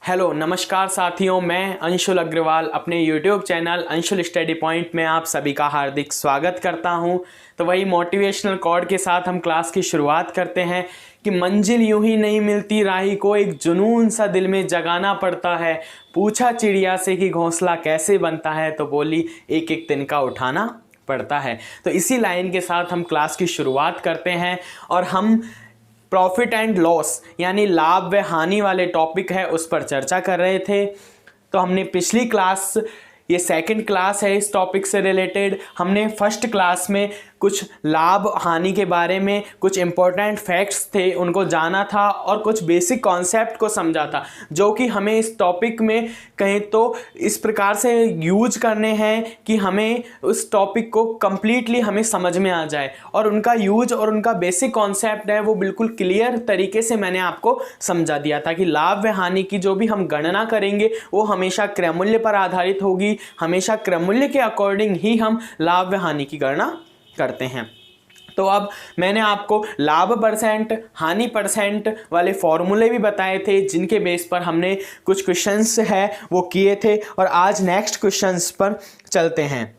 Hello नमस्कार साथियों, मैं अंशुल अग्रवाल अपने YouTube channel Anshul study point में आप सभी का हार्दिक स्वागत करता हूं। तो वही मोटिवेशनल कोट के साथ हम क्लास की शुरुआत करते हैं कि मंजिल यूं ही नहीं मिलती, राही को एक जुनून सा दिल में जगाना पड़ता है। पूछा चिड़िया से कि घोंसला कैसे बनता है, तो बोली एक एक तिनका उठाना पड़ता है। तो इसी लाइन के साथ हम क्लास की शुरुआत करते हैं और हम प्रॉफिट एंड लॉस यानी लाभ व हानि वाले टॉपिक है उस पर चर्चा कर रहे थे। तो हमने पिछली क्लास, ये सेकंड क्लास है इस टॉपिक से रिलेटेड, हमने फर्स्ट क्लास में कुछ लाभ हानि के बारे में कुछ इम्पोर्टेंट फैक्ट्स थे उनको जाना था और कुछ बेसिक कॉन्सेप्ट को समझा था, जो कि हमें इस टॉपिक में कहें तो इस प्रकार से यूज करने हैं कि हमें उस टॉपिक को कम्प्लीटली हमें समझ में आ जाए और उनका यूज और उनका बेसिक कॉन्सेप्ट है वो बिल्कुल क्लियर तरीके से मैंने आपको समझा दिया था कि लाभ व हानि की जो भी हम गणना करेंगे वो हमेशा क्रय मूल्य पर आधारित होगी। हमेशा क्रय मूल्य के अकॉर्डिंग ही हम लाभ व हानि की गणना करते हैं। तो अब मैंने आपको लाभ परसेंट हानि परसेंट वाले फॉर्मूले भी बताए थे, जिनके बेस पर हमने कुछ क्वेश्चंस है वो किए थे और आज नेक्स्ट क्वेश्चंस पर चलते हैं।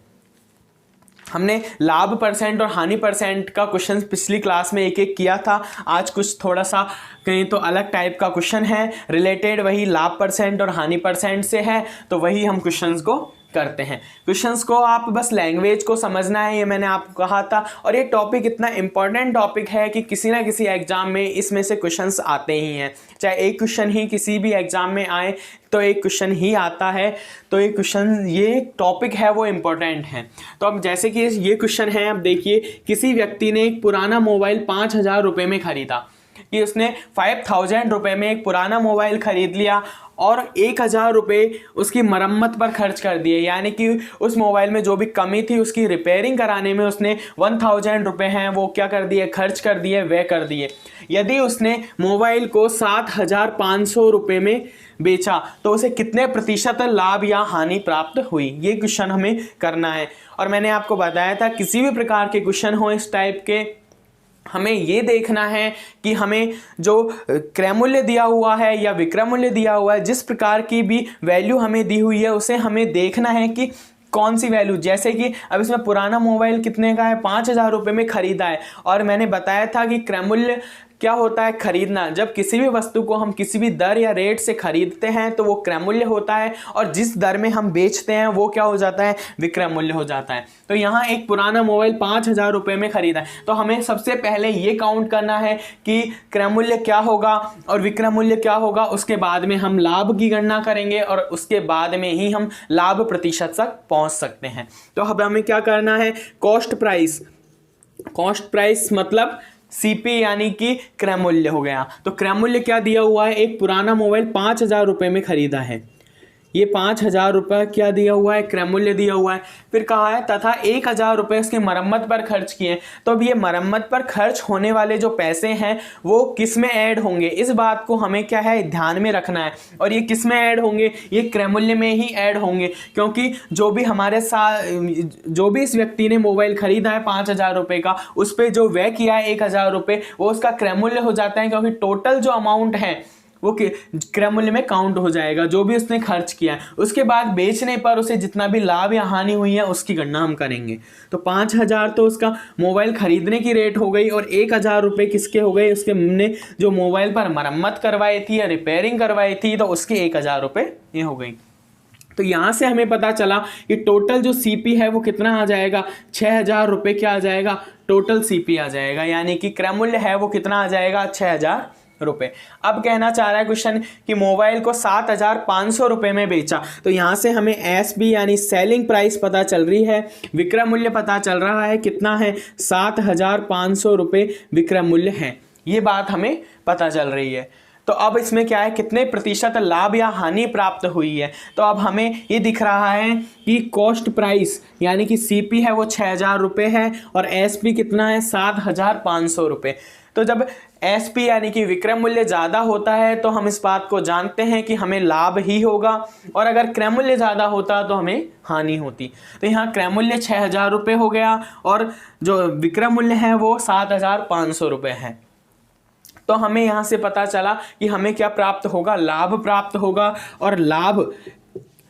हमने लाभ परसेंट और हानि परसेंट का क्वेश्चन पिछली क्लास में एक एक किया था। आज कुछ थोड़ा सा कहीं तो अलग टाइप का क्वेश्चन है, रिलेटेड वही लाभ परसेंट और हानि परसेंट से है, तो वही हम क्वेश्चंस को करते हैं। क्वेश्चंस को आप बस लैंग्वेज को समझना है, ये मैंने आपको कहा था। और ये टॉपिक इतना इंपॉर्टेंट टॉपिक है कि किसी ना किसी एग्जाम में इसमें से क्वेश्चंस आते ही हैं, चाहे एक क्वेश्चन ही किसी भी एग्जाम में आए तो एक क्वेश्चन ही आता है। तो ये क्वेश्चन, ये टॉपिक है वो इम्पोर्टेंट है। तो अब जैसे कि ये क्वेश्चन है, अब देखिए, किसी व्यक्ति ने एक पुराना मोबाइल 5,000 रुपये में खरीदा, कि उसने 5,000 रुपये में एक पुराना मोबाइल खरीद लिया और 1,000 रुपये उसकी मरम्मत पर खर्च कर दिए, यानी कि उस मोबाइल में जो भी कमी थी उसकी रिपेयरिंग कराने में उसने 1,000 रुपये हैं वो क्या कर दिए, खर्च कर दिए, व्यय कर दिए। यदि उसने मोबाइल को 7,500 रुपये में बेचा तो उसे कितने प्रतिशत लाभ या हानि प्राप्त हुई, ये क्वेश्चन हमें करना है। और मैंने आपको बताया था किसी भी प्रकार के क्वेश्चन हो इस टाइप के, हमें ये देखना है कि हमें जो क्रय मूल्य दिया हुआ है या विक्रय मूल्य दिया हुआ है, जिस प्रकार की भी वैल्यू हमें दी हुई है उसे हमें देखना है कि कौन सी वैल्यू। जैसे कि अब इसमें पुराना मोबाइल कितने का है, 5,000 रुपये में खरीदा है, और मैंने बताया था कि क्रय मूल्य क्या होता है, खरीदना। जब किसी भी वस्तु को हम किसी भी दर या रेट से खरीदते हैं तो वो क्रय मूल्य होता है, और जिस दर में हम बेचते हैं वो क्या हो जाता है, विक्रय मूल्य हो जाता है। तो यहाँ एक पुराना मोबाइल 5,000 रुपये में खरीदा है, तो हमें सबसे पहले ये काउंट करना है कि क्रय मूल्य क्या होगा और विक्रय मूल्य क्या होगा। उसके बाद में हम लाभ की गणना करेंगे और उसके बाद में ही हम लाभ प्रतिशत तक पहुँच सकते हैं। तो अब हमें क्या करना है, कॉस्ट प्राइस। कॉस्ट प्राइस मतलब सीपी यानी कि क्रय मूल्य हो गया। तो क्रय मूल्य क्या दिया हुआ है, एक पुराना मोबाइल 5,000 रुपये में खरीदा है, ये 5,000 रुपये क्या दिया हुआ है, क्रय मूल्य दिया हुआ है। फिर कहा है तथा 1,000 रुपये उसकी मरम्मत पर खर्च किए। तो अब ये मरम्मत पर खर्च होने वाले जो पैसे हैं वो किस में ऐड होंगे, इस बात को हमें क्या है ध्यान में रखना है। और ये किस में ऐड होंगे, ये क्रय मूल्य में ही ऐड होंगे, क्योंकि जो भी हमारे साथ, जो भी इस व्यक्ति ने मोबाइल खरीदा है 5,000 रुपये का, उस पर जो व्यय किया है 1,000 रुपये, वो उसका क्रय मूल्य हो जाता है, क्योंकि टोटल जो अमाउंट है वो क्रय मूल्य में काउंट हो जाएगा, जो भी उसने खर्च किया है। उसके बाद बेचने पर उसे जितना भी लाभ या हानि हुई है उसकी गणना हम करेंगे। तो 5,000 तो उसका मोबाइल खरीदने की रेट हो गई, और 1,000 रुपये किसके हो गए, उसके हमने जो मोबाइल पर मरम्मत करवाई थी या रिपेयरिंग करवाई थी, तो उसके 1,000 रुपये ये हो गई। तो यहाँ से हमें पता चला कि टोटल जो सीपी है वो कितना आ जाएगा, 6,000 रुपये क्या आ जाएगा, टोटल सीपी आ जाएगा, यानी कि क्रय मूल्य है वो कितना आ जाएगा, 6,000 रुपये। अब कहना चाह रहा है क्वेश्चन कि मोबाइल को 7,500 रुपये में बेचा। तो यहाँ से हमें एसबी यानी सेलिंग प्राइस पता चल रही है, विक्रय मूल्य पता चल रहा है कितना है, 7,500 रुपये विक्रय मूल्य है, ये बात हमें पता चल रही है। तो अब इसमें क्या है, कितने प्रतिशत लाभ या हानि प्राप्त हुई है। तो अब हमें ये दिख रहा है कि कॉस्ट प्राइस यानी कि सीपी है वो 6,000 रुपये है और एसपी कितना है, 7,500 रुपये। तो जब एसपी यानी कि विक्रय मूल्य ज़्यादा होता है तो हम इस बात को जानते हैं कि हमें लाभ ही होगा, और अगर क्रय मूल्य ज़्यादा होता तो हमें हानि होती। तो यहाँ क्रय मूल्य 6,000 रुपये हो गया और जो विक्रय मूल्य है वो 7,500 रुपये है। तो हमें यहाँ से पता चला कि हमें क्या प्राप्त होगा, लाभ प्राप्त होगा। और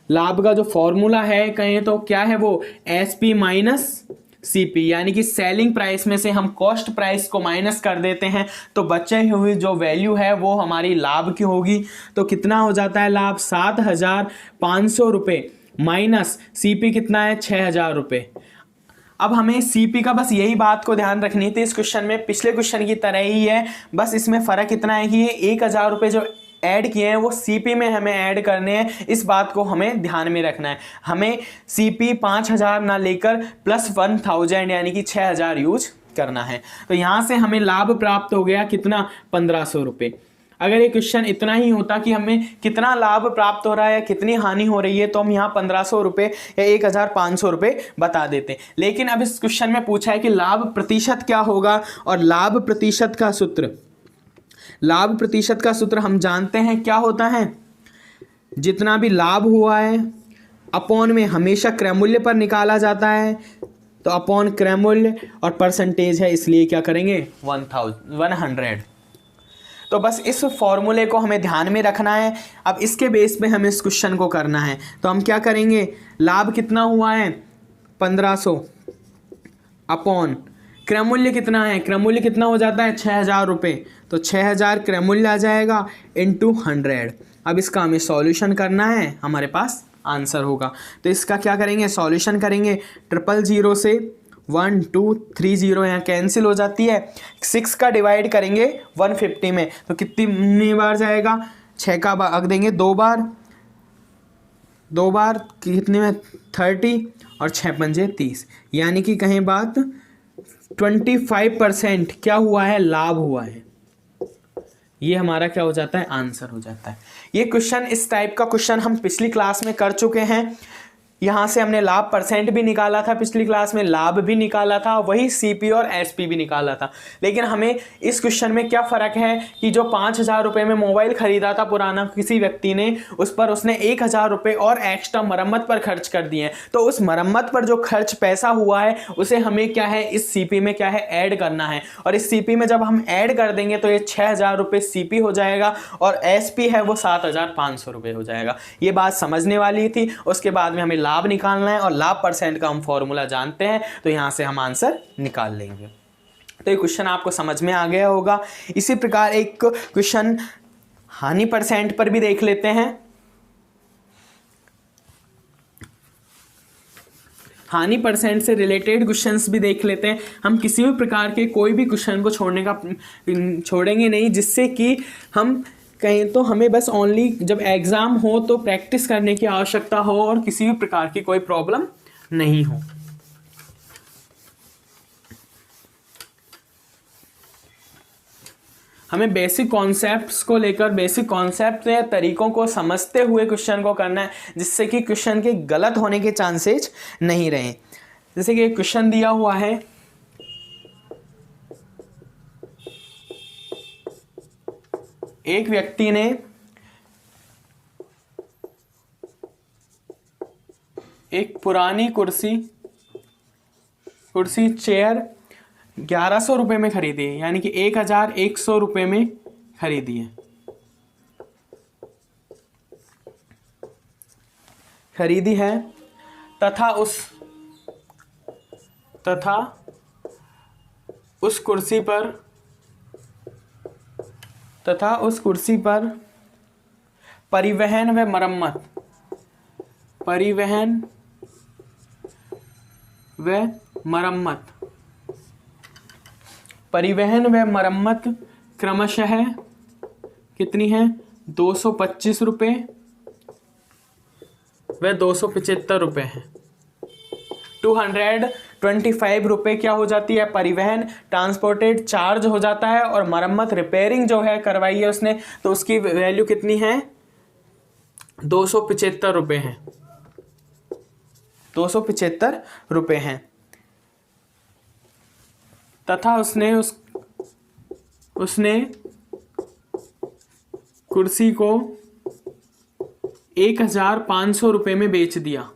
लाभ का जो फॉर्मूला है कहें तो क्या है वो, SP माइनस CP, यानी कि सेलिंग प्राइस में से हम कॉस्ट प्राइस को माइनस कर देते हैं तो बचे हुई जो वैल्यू है वो हमारी लाभ की होगी। तो कितना हो जाता है लाभ, 7,500 रुपये माइनस CP कितना है, 6,000 रुपये। अब हमें CP का बस यही बात को ध्यान रखनी थी इस क्वेश्चन में, पिछले क्वेश्चन की तरह ही है, बस इसमें फ़र्क इतना है कि ये 1,000 रुपये जो ऐड किए हैं वो CP में हमें ऐड करने हैं। इस बात को हमें ध्यान में रखना है। हमें CP 5,000 ना लेकर +1,000 यानी कि 6,000 यूज करना है। तो यहाँ से हमें लाभ प्राप्त हो गया कितना, 1,500 रुपये। अगर ये क्वेश्चन इतना ही होता कि हमें कितना लाभ प्राप्त हो रहा है या कितनी हानि हो रही है तो हम यहाँ 1,500 रुपये या 1,500 रुपये बता देते। लेकिन अब इस क्वेश्चन में पूछा है कि लाभ प्रतिशत क्या होगा, और लाभ प्रतिशत का सूत्र हम जानते हैं क्या होता है, जितना भी लाभ हुआ है अपॉन में हमेशा क्रय मूल्य पर निकाला जाता है। तो अपॉन क्रय मूल्य और परसेंटेज है, इसलिए क्या करेंगे 100। तो बस इस फॉर्मूले को हमें ध्यान में रखना है। अब इसके बेस पे हमें इस क्वेश्चन को करना है। तो हम क्या करेंगे, लाभ कितना हुआ है 1,500 अपॉन क्रय मूल्य कितना है, क्रय मूल्य कितना हो जाता है 6,000 रुपये, तो 6,000 क्रय मूल्य आ जाएगा इंटू 100। अब इसका हमें सॉल्यूशन करना है, हमारे पास आंसर होगा। तो इसका क्या करेंगे, सॉल्यूशन करेंगे, 000 से 1 2 3 0 यहाँ कैंसिल हो जाती है। 6 का डिवाइड करेंगे 150 में तो कितनी बार जाएगा, 6 का भाग देंगे 2 बार कितने में 30 और 6 पंजे 30, यानी कि कहें बात 25% क्या हुआ है, लाभ हुआ है। ये हमारा क्या हो जाता है, आंसर हो जाता है। ये क्वेश्चन, इस टाइप का क्वेश्चन हम पिछली क्लास में कर चुके हैं। यहाँ से हमने लाभ परसेंट भी निकाला था पिछली क्लास में, लाभ भी निकाला था, वही CP और SP भी निकाला था। लेकिन हमें इस क्वेश्चन में क्या फ़र्क है कि जो 5,000 रुपये में मोबाइल ख़रीदा था पुराना किसी व्यक्ति ने, उस पर उसने 1,000 रुपये और एक्स्ट्रा मरम्मत पर खर्च कर दिए हैं। तो उस मरम्मत पर जो खर्च पैसा हुआ है उसे हमें क्या है, इस CP में क्या है, ऐड करना है। और इस CP में जब हम ऐड कर देंगे तो ये 6,000 रुपये CP हो जाएगा और SP है वो 7,500 रुपये हो जाएगा। ये बात समझने वाली थी। उसके बाद में हमें लाभ निकालना है और लाभ परसेंट का हम फॉर्मूला जानते हैं, तो यहां से हम आंसर निकाल लेंगे। तो ये क्वेश्चन आपको समझ में आ गया होगा। इसी प्रकार एक क्वेश्चन हानि परसेंट पर भी देख लेते हैं। हानि परसेंट से रिलेटेड क्वेश्चंस भी देख लेते हैं। हम किसी भी प्रकार के कोई भी क्वेश्चन को छोड़ेंगे नहीं, जिससे कि हम कहें तो हमें बस ओनली जब एग्ज़ाम हो तो प्रैक्टिस करने की आवश्यकता हो और किसी भी प्रकार की कोई प्रॉब्लम नहीं हो। हमें बेसिक कॉन्सेप्ट्स को लेकर, बेसिक कॉन्सेप्ट या तरीकों को समझते हुए क्वेश्चन को करना है, जिससे कि क्वेश्चन के गलत होने के चांसेस नहीं रहें। जैसे कि एक क्वेश्चन दिया हुआ है, एक व्यक्ति ने एक पुरानी कुर्सी चेयर 1,100 रुपये में खरीदी है, यानी कि 1,100 रुपये में खरीदी है। तथा उस कुर्सी पर परिवहन व मरम्मत क्रमशः कितनी है, 225 रुपये व 275 रुपये है। 225 रुपये क्या हो जाती है, परिवहन ट्रांसपोर्टेड चार्ज हो जाता है, और मरम्मत रिपेयरिंग जो है करवाई है उसने, तो उसकी वैल्यू कितनी है, 275 रुपये है। 275 रुपये हैं। तथा उसने कुर्सी को 1,500 रुपये में बेच दिया।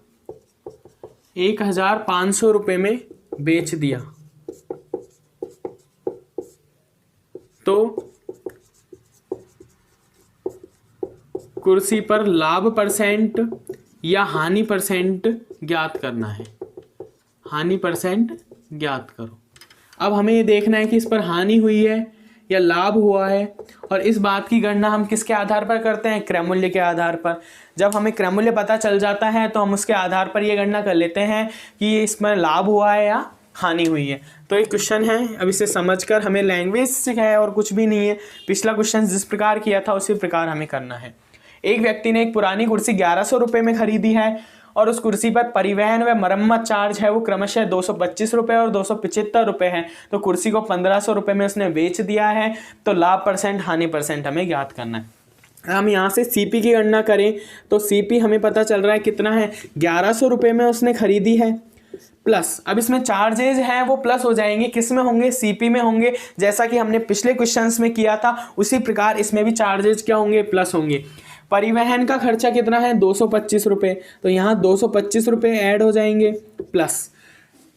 1,500 रुपये में बेच दिया। तो कुर्सी पर लाभ परसेंट या हानि परसेंट ज्ञात करना है। हानि परसेंट ज्ञात करो। अब हमें ये देखना है कि इस पर हानि हुई है या लाभ हुआ है, और इस बात की गणना हम किसके आधार पर करते हैं? क्रय मूल्य के आधार पर। जब हमें क्रय मूल्य पता चल जाता है तो हम उसके आधार पर ये गणना कर लेते हैं कि इसमें लाभ हुआ है या हानि हुई है। तो एक क्वेश्चन है, अब इसे समझकर हमें लैंग्वेज से है और कुछ भी नहीं है। पिछला क्वेश्चन जिस प्रकार किया था उसी प्रकार हमें करना है। एक व्यक्ति ने एक पुरानी कुर्सी 1100 रुपये में खरीदी है और उस कुर्सी पर परिवहन व मरम्मत चार्ज है वो क्रमशः 225 रुपये और 275 रुपये है। तो कुर्सी को 1500 रुपये में उसने बेच दिया है। तो लाभ परसेंट हानि परसेंट हमें ज्ञात करना है। हम यहाँ से सीपी की गणना करें तो सीपी हमें पता चल रहा है कितना है, 1100 रुपये में उसने खरीदी है, प्लस अब इसमें चार्जेज हैं वो प्लस हो जाएंगे। किस में होंगे? सीपी में होंगे। जैसा कि हमने पिछले क्वेश्चंस में किया था उसी प्रकार इसमें भी चार्जेज क्या होंगे? प्लस होंगे। परिवहन का खर्चा कितना है? 225 रुपये। तो यहाँ 225 रुपये ऐड हो जाएंगे, प्लस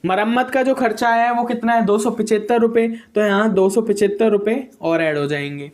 मरम्मत का जो खर्चा है वो कितना है? 275 रुपये। तो यहाँ 275 रुपये और ऐड हो जाएंगे।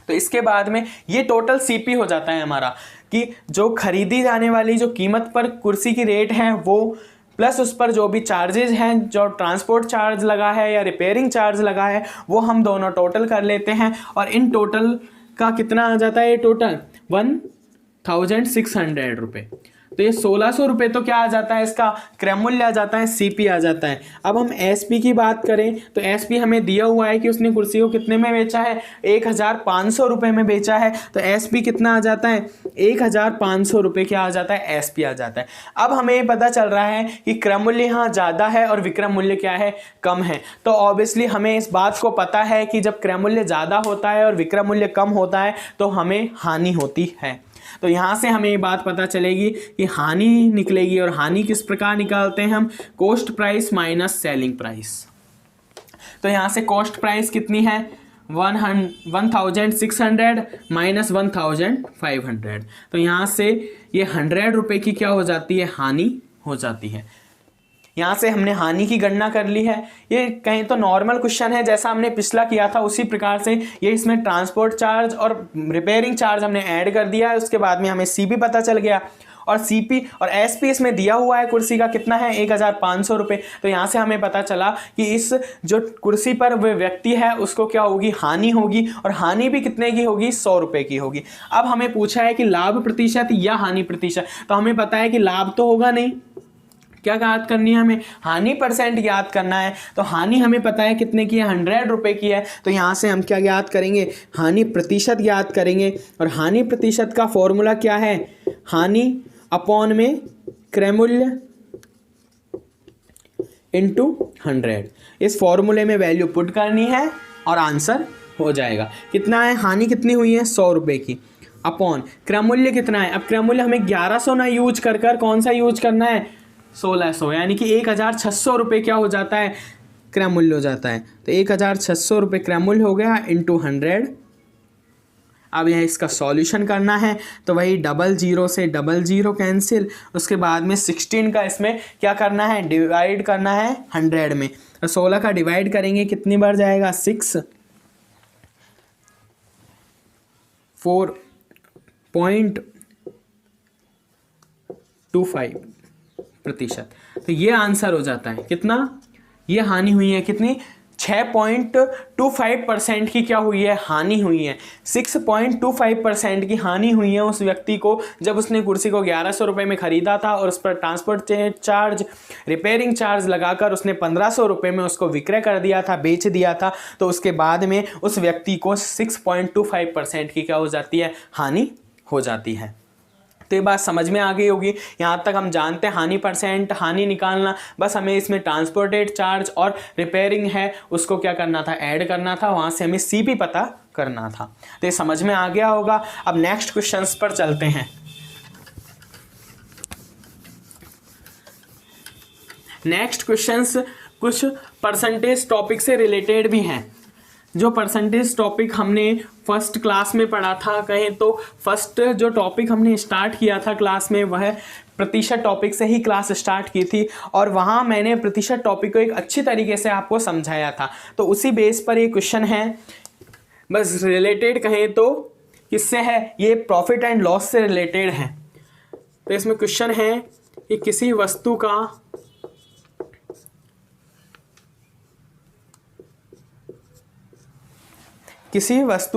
तो इसके बाद में ये टोटल सीपी हो जाता है हमारा, कि जो खरीदी जाने वाली जो कीमत पर कुर्सी की रेट है वो प्लस उस पर जो भी चार्जेज हैं, जो ट्रांसपोर्ट चार्ज लगा है या रिपेयरिंग चार्ज लगा है, वो हम दोनों टोटल कर लेते हैं। और इन टोटल का कितना आ जाता है? ये टोटल 1600 रुपये। तो ये 1600 रुपये तो क्या आ जाता है? इसका क्रय मूल्य आ जाता है, सीपी आ जाता है। अब हम एसपी की बात करें तो एसपी हमें दिया हुआ है कि उसने कुर्सी को कितने में बेचा है? 1500 रुपये में बेचा है। तो एसपी कितना आ जाता है? 1500 रुपये क्या आ जाता है? एसपी आ जाता है। अब हमें पता चल रहा है कि क्रय मूल्य यहाँ ज़्यादा है और विक्रय मूल्य क्या है? कम है। तो ऑब्वियसली हमें इस बात को पता है कि जब क्रय मूल्य ज़्यादा होता है और विक्रय मूल्य कम होता है तो हमें हानि होती है। तो यहाँ से हमें ये बात पता चलेगी कि हानि निकलेगी। और हानि किस प्रकार निकालते हैं हम? Cost price minus selling price. तो यहाँ से कॉस्ट प्राइस कितनी है? 1600 माइनस 1500। तो यहाँ से ये 100 रुपये की क्या हो जाती है? हानि हो जाती है। यहाँ से हमने हानि की गणना कर ली है। ये कहीं तो नॉर्मल क्वेश्चन है, जैसा हमने पिछला किया था उसी प्रकार से ये इसमें ट्रांसपोर्ट चार्ज और रिपेयरिंग चार्ज हमने ऐड कर दिया है। उसके बाद में हमें सीपी पता चल गया, और सीपी और एसपी इसमें दिया हुआ है कुर्सी का कितना है? 1500 रुपये। तो यहाँ से हमें पता चला कि इस जो कुर्सी पर वह व्यक्ति है उसको क्या होगी? हानि होगी। और हानि भी कितने की होगी? 100 रुपये की होगी। अब हमें पूछा है कि लाभ प्रतिशत या हानि प्रतिशत। तो हमें पता है कि लाभ तो होगा नहीं, क्या ज्ञात करनी है हमें? हानि परसेंट ज्ञात करना है। तो हानि हमें पता है कितने की है? 100 रुपये की है। तो यहाँ से हम क्या ज्ञात करेंगे? हानि प्रतिशत ज्ञात करेंगे। और हानि प्रतिशत का फॉर्मूला क्या है? हानि अपॉन में क्रय मूल्य इंटू 100। इस फॉर्मूले में वैल्यू पुट करनी है और आंसर हो जाएगा। कितना है? हानि कितनी हुई है? 100 रुपये की, अपॉन क्रय मूल्य कितना है? अब क्रय मूल्य हमें 1100 ना यूज कर कौन सा यूज करना है? 1600, यानी कि 1600 रुपये क्या हो जाता है? क्रय मूल्य हो जाता है। तो 1600 रुपये क्रय मूल्य हो गया इंटू 100। अब यह इसका सॉल्यूशन करना है तो वही 00 से 00 कैंसिल, उसके बाद में 16 का इसमें क्या करना है? डिवाइड करना है 100 में। तो 16 का डिवाइड करेंगे कितनी बार जाएगा? 6, 4.25%। तो ये आंसर हो जाता है कितना? ये हानि हुई है कितनी? 6.25% की क्या हुई है? हानि हुई है। 6.25% की हानि हुई है उस व्यक्ति को जब उसने कुर्सी को 1100 रुपये में ख़रीदा था और उस पर ट्रांसपोर्ट चार्ज, रिपेयरिंग चार्ज लगाकर उसने 1500 रुपये में उसको विक्रय कर दिया था, बेच दिया था। तो उसके बाद में उस व्यक्ति को 6.25% की क्या हो जाती है? हानि हो जाती है। तो ये बात समझ में आ गई होगी। यहाँ तक हम जानते हैं हानि परसेंट, हानि निकालना। बस हमें इसमें ट्रांसपोर्टेड चार्ज और रिपेयरिंग है उसको क्या करना था? ऐड करना था। वहाँ से हमें सीपी पता करना था। तो ये समझ में आ गया होगा। अब नेक्स्ट क्वेश्चंस पर चलते हैं। नेक्स्ट क्वेश्चंस कुछ परसेंटेज टॉपिक से रिलेटेड भी हैं। जो परसेंटेज टॉपिक हमने फर्स्ट क्लास में पढ़ा था, कहें तो फर्स्ट जो टॉपिक हमने स्टार्ट किया था क्लास में वह प्रतिशत टॉपिक से ही क्लास स्टार्ट की थी, और वहाँ मैंने प्रतिशत टॉपिक को एक अच्छी तरीके से आपको समझाया था। तो उसी बेस पर ये क्वेश्चन है, बस रिलेटेड कहें तो किससे है, ये प्रॉफिट एंड लॉस से रिलेटेड है। तो इसमें क्वेश्चन है कि किसी वस्तु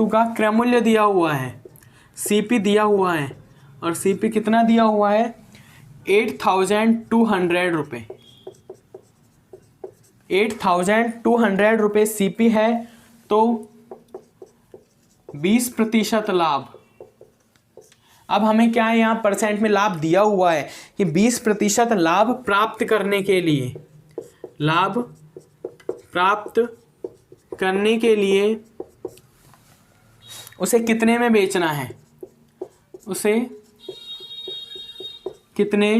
का क्रय मूल्य दिया हुआ है, सीपी दिया हुआ है, और सीपी कितना दिया हुआ है 8,200 रुपये। 8,200 रुपये सीपी है, तो 20% लाभ। अब हमें क्या है, यहाँ परसेंट में लाभ दिया हुआ है कि 20% लाभ प्राप्त करने के लिए, लाभ प्राप्त करने के लिए उसे कितने में बेचना है, उसे कितने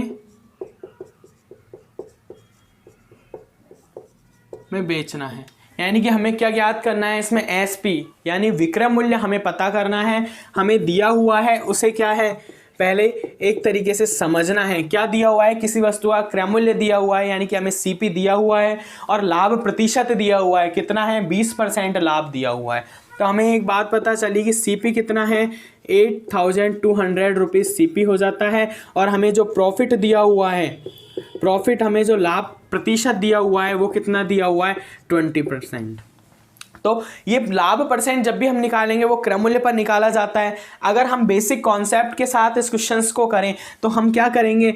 में बेचना है। यानी कि हमें क्या ज्ञात करना है इसमें, एसपी यानी विक्रय मूल्य हमें पता करना है। हमें दिया हुआ है उसे क्या है, पहले एक तरीके से समझना है। क्या दिया हुआ है, किसी वस्तु का क्रय मूल्य दिया हुआ है, यानी कि हमें सीपी दिया हुआ है, और लाभ प्रतिशत दिया हुआ है, कितना है 20% लाभ दिया हुआ है। तो हमें एक बात पता चली कि सीपी कितना है 8,200 रुपीज़ सीपी हो जाता है। और हमें जो प्रॉफिट दिया हुआ है, प्रॉफिट हमें जो लाभ प्रतिशत दिया हुआ है वो कितना दिया हुआ है 20%। तो ये लाभ परसेंट जब भी हम निकालेंगे वो क्रय मूल्य पर निकाला जाता है। अगर हम बेसिक कॉन्सेप्ट के साथ इस क्वेश्चंस को करें तो हम क्या करेंगे,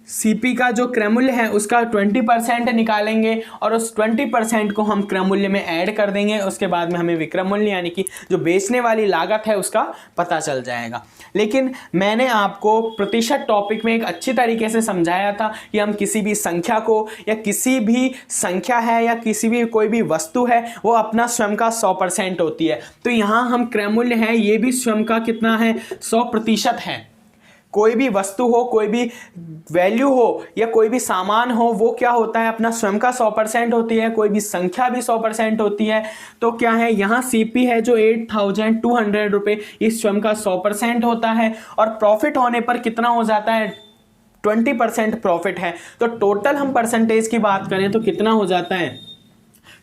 सीपी का जो क्रय मूल्य है उसका 20% निकालेंगे और उस 20% को हम क्रय मूल्य में ऐड कर देंगे। उसके बाद में हमें विक्रय मूल्य यानी कि जो बेचने वाली लागत है उसका पता चल जाएगा। लेकिन मैंने आपको प्रतिशत टॉपिक में एक अच्छी तरीके से समझाया था कि हम किसी भी संख्या को, या किसी भी संख्या है या किसी भी कोई भी वस्तु है, वो अपना स्वयं का 100% होती है। तो यहाँ हम क्रय मूल्य है ये भी स्वयं का कितना है 100% है। कोई भी वस्तु हो, कोई भी वैल्यू हो या कोई भी सामान हो, वो क्या होता है अपना स्वयं का 100% होती है। कोई भी संख्या भी 100% होती है। तो क्या है, यहाँ सीपी है जो 8,200 रुपये, ये स्वयं का 100% होता है। और प्रॉफिट होने पर कितना हो जाता है 20% प्रॉफिट है। तो टोटल हम परसेंटेज की बात करें तो कितना हो जाता है,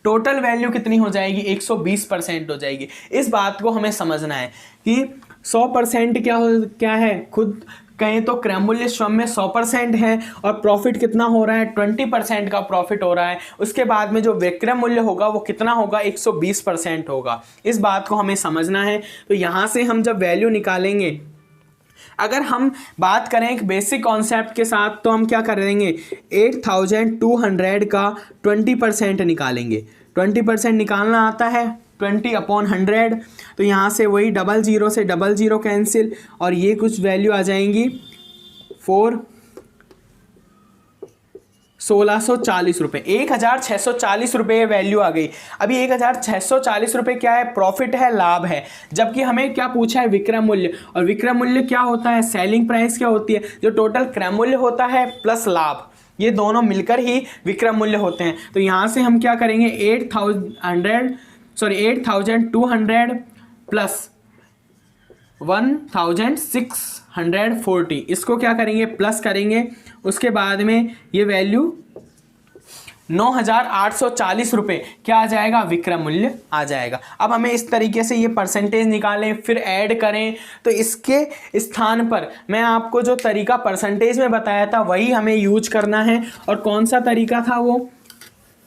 टोटल वैल्यू कितनी हो जाएगी 120% हो जाएगी। इस बात को हमें समझना है कि 100% क्या है, खुद कहें तो क्रय मूल्य स्वयं में 100% है और प्रॉफिट कितना हो रहा है 20% का प्रॉफिट हो रहा है। उसके बाद में जो विक्रय मूल्य होगा वो कितना होगा 120% होगा। इस बात को हमें समझना है। तो यहाँ से हम जब वैल्यू निकालेंगे, अगर हम बात करें एक बेसिक कॉन्सेप्ट के साथ, तो हम क्या करेंगे 8,200 का 20% निकालेंगे। 20% निकालना आता है 20/100। तो यहाँ से वही 00 से 00 कैंसिल, और ये कुछ वैल्यू आ जाएंगी 1,640 रुपये, 1,640 रुपये वैल्यू आ गई। अभी 1,640 रुपये क्या है, प्रॉफिट है, लाभ है। जबकि हमें क्या पूछा है विक्रय मूल्य, और विक्रय मूल्य क्या होता है, सेलिंग प्राइस क्या होती है, जो टोटल क्रय मूल्य होता है प्लस लाभ, ये दोनों मिलकर ही विक्रय मूल्य होते हैं। तो यहाँ से हम क्या करेंगे 8,200 प्लस 1,640, इसको क्या करेंगे प्लस करेंगे। उसके बाद में ये वैल्यू 9,840 रुपये क्या आ जाएगा, विक्रय मूल्य आ जाएगा। अब हमें इस तरीके से ये परसेंटेज निकालें फिर ऐड करें। तो इसके स्थान पर मैं आपको जो तरीका परसेंटेज में बताया था वही हमें यूज करना है। और कौन सा तरीका था वो,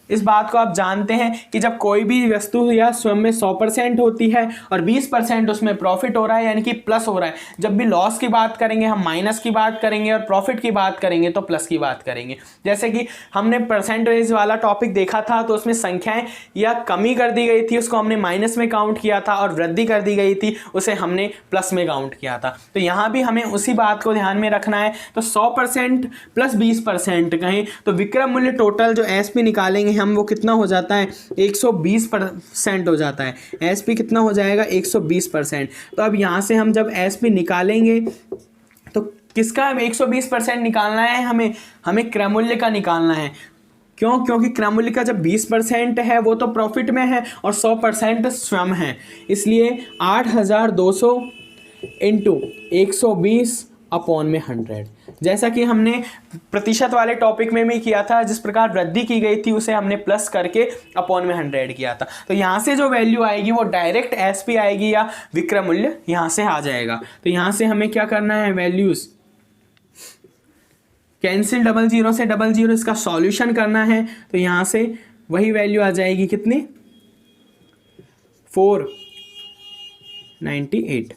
इस बात को आप जानते हैं कि जब कोई भी वस्तु या स्वयं में 100% होती है और 20% उसमें प्रॉफिट हो रहा है यानी कि प्लस हो रहा है। जब भी लॉस की बात करेंगे हम माइनस की बात करेंगे, और प्रॉफिट की बात करेंगे तो प्लस की बात करेंगे। जैसे कि हमने परसेंटेज वाला टॉपिक देखा था, तो उसमें संख्याएं या कमी कर दी गई थी उसको हमने माइनस में काउंट किया था, और वृद्धि कर दी गई थी उसे हमने प्लस में काउंट किया था। तो यहाँ भी हमें उसी बात को ध्यान में रखना है। तो 100% प्लस 20% कहें तो विक्रय मूल्य टोटल जो एसपी निकालेंगे हम, वो कितना हो जाता है 120% हो जाता है। एसपी कितना हो जाएगा 120%। तो अब यहाँ से हम जब एसपी निकालेंगे तो किसका 120% निकालना है, हमें क्रय मूल्य का निकालना है। क्यों, क्योंकि क्रय मूल्य का जब 20% है वो तो प्रॉफिट में है और 100% स्वयं है। इसलिए 8,200 × 120/100 जैसा कि हमने प्रतिशत वाले टॉपिक में भी किया था, जिस प्रकार वृद्धि की गई थी उसे हमने प्लस करके अपॉन में 100 किया था। तो यहाँ से जो वैल्यू आएगी वो डायरेक्ट एसपी आएगी या विक्रय मूल्य यहाँ से आ जाएगा। तो यहाँ से हमें क्या करना है, वैल्यूज कैंसिल, 00 से 00, इसका सॉल्यूशन करना है। तो यहाँ से वही वैल्यू आ जाएगी कितनी, 498,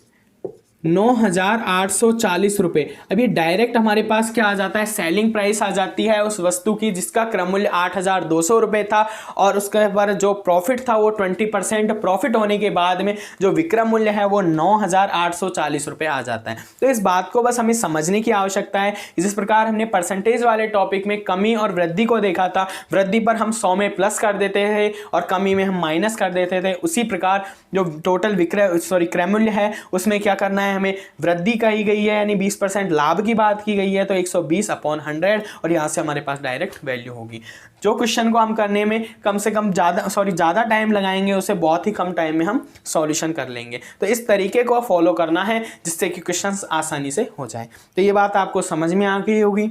9,840 रुपये। अब ये डायरेक्ट हमारे पास क्या आ जाता है, सेलिंग प्राइस आ जाती है उस वस्तु की जिसका क्रम मूल्य 8,200 रुपये था, और उसके बाद जो प्रॉफिट था वो 20% प्रॉफिट होने के बाद में जो विक्रय मूल्य है वो 9,840 रुपये आ जाता है। तो इस बात को बस हमें समझने की आवश्यकता है। जिस प्रकार हमने परसेंटेज वाले टॉपिक में कमी और वृद्धि को देखा था, वृद्धि पर हम 100 में प्लस कर देते थे और कमी में हम माइनस कर देते थे, उसी प्रकार जो टोटल क्रय मूल्य है उसमें क्या करना है, हमें वृद्धि कही गई है यानी 20% लाभ की बात की गई है, तो 120/100 और यहाँ से हमारे पास डायरेक्ट वैल्यू होगी। जो क्वेश्चन को हम करने में कम से कम ज़्यादा टाइम लगाएंगे उसे बहुत ही कम टाइम में हम सॉल्यूशन कर लेंगे। तो इस तरीके को फॉलो करना है जिससे कि क्वेश्चन आसानी से हो जाए। तो ये बात आपको समझ में आ गई होगी।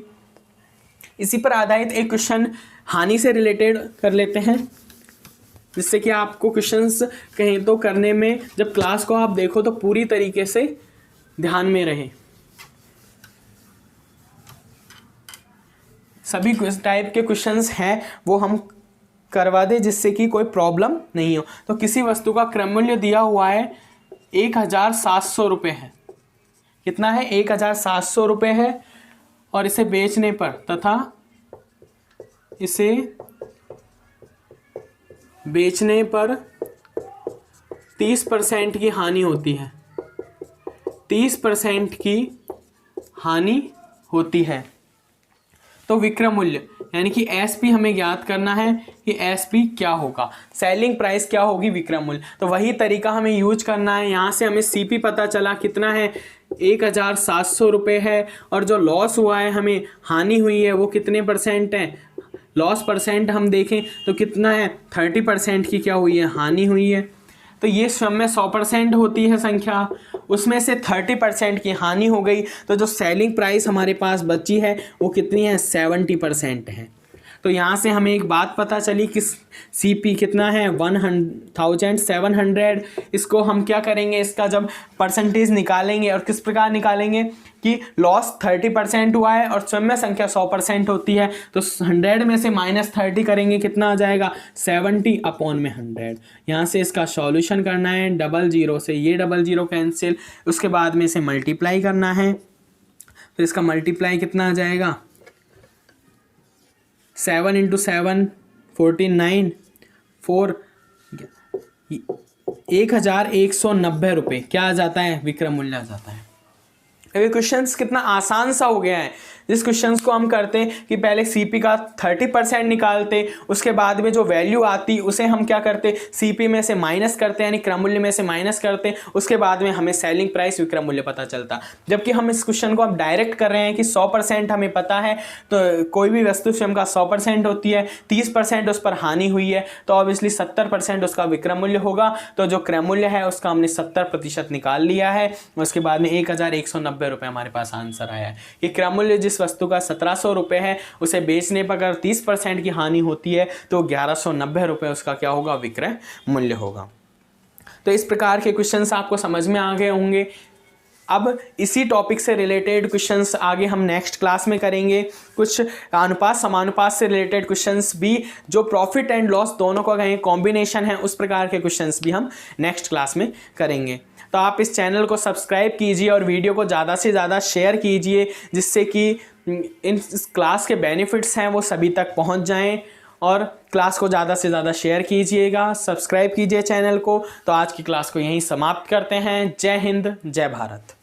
इसी पर आधारित एक क्वेश्चन हानि से रिलेटेड कर लेते हैं, जिससे कि आपको क्वेश्चंस कहीं तो करने में, जब क्लास को आप देखो तो पूरी तरीके से ध्यान में रहे। सभी टाइप के क्वेश्चंस हैं वो हम करवा दें जिससे कि कोई प्रॉब्लम नहीं हो। तो किसी वस्तु का क्रय मूल्य दिया हुआ है 1,700 रुपये है। कितना है, 1,700 रुपये है, और इसे बेचने पर तथा इसे बेचने पर 30% की हानि होती है, 30% की हानि होती है। तो विक्रय मूल्य यानी कि एसपी हमें ज्ञात करना है कि एसपी क्या होगा, सेलिंग प्राइस क्या होगी, विक्रय मूल्य। तो वही तरीका हमें यूज करना है। यहाँ से हमें सीपी पता चला कितना है, 1,700 रुपये है, और जो लॉस हुआ है, हमें हानि हुई है, वो कितने परसेंट है, लॉस परसेंट हम देखें तो कितना है, 30% की क्या हुई है, हानि हुई है। तो ये स्वयं में 100% होती है संख्या, उसमें से 30% की हानि हो गई, तो जो सेलिंग प्राइस हमारे पास बची है वो कितनी है, 70% है। तो यहाँ से हमें एक बात पता चली कि सीपी कितना है, 1,700। इसको हम क्या करेंगे, इसका जब परसेंटेज निकालेंगे, और किस प्रकार निकालेंगे कि लॉस 30% हुआ है और स्वयं में संख्या 100% होती है, तो 100 में से -30 करेंगे, कितना आ जाएगा, 70/100। यहाँ से इसका सॉल्यूशन करना है, 00 से ये 00 कैंसिल, उसके बाद में इसे मल्टीप्लाई करना है। तो इसका मल्टीप्लाई कितना आ जाएगा, 7 × 7 49, 4 1,190 रुपये क्या आ जाता है, विक्रय मूल्य आ जाता है। ये क्वेश्चंस कितना आसान सा हो गया है। जिस क्वेश्चंस को हम करते हैं कि पहले सीपी का 30% निकालते, उसके बाद में जो वैल्यू आती उसे हम क्या करते, सीपी में से माइनस करते यानी क्रय मूल्य में से माइनस करते, उसके बाद में हमें सेलिंग प्राइस विक्रय मूल्य पता चलता। जबकि हम इस क्वेश्चन को अब डायरेक्ट कर रहे हैं कि 100% हमें पता है, तो कोई भी वस्तु स्वयं का 100% होती है, 30% उस पर हानि हुई है, तो ऑब्वियसली 70% उसका विक्रय मूल्य होगा। तो जो क्रय मूल्य है उसका हमने 70% निकाल लिया है, उसके बाद में 1,190 रुपये हमारे पास आंसर आया है। कि क्रय मूल्य जिस वस्तु का 1,700 रुपये है, उसे बेचने पर अगर 30% की हानि होती है तो 1,190 रुपये उसका क्या होगा, विक्रय मूल्य होगा। तो इस प्रकार के क्वेश्चंस आपको समझ में आ गए होंगे। अब इसी टॉपिक से रिलेटेड क्वेश्चंस आगे हम नेक्स्ट क्लास में करेंगे। कुछ अनुपात समानुपात से रिलेटेड क्वेश्चंस भी, जो प्रॉफिट एंड लॉस दोनों का कहीं कॉम्बिनेशन है, उस प्रकार के क्वेश्चंस भी हम नेक्स्ट क्लास में करेंगे। तो आप इस चैनल को सब्सक्राइब कीजिए और वीडियो को ज़्यादा से ज़्यादा शेयर कीजिए, जिससे कि इस क्लास के बेनिफिट्स हैं वो सभी तक पहुंच जाएं। और क्लास को ज़्यादा से ज़्यादा शेयर कीजिएगा, सब्सक्राइब कीजिए चैनल को। तो आज की क्लास को यहीं समाप्त करते हैं। जय हिंद, जय भारत।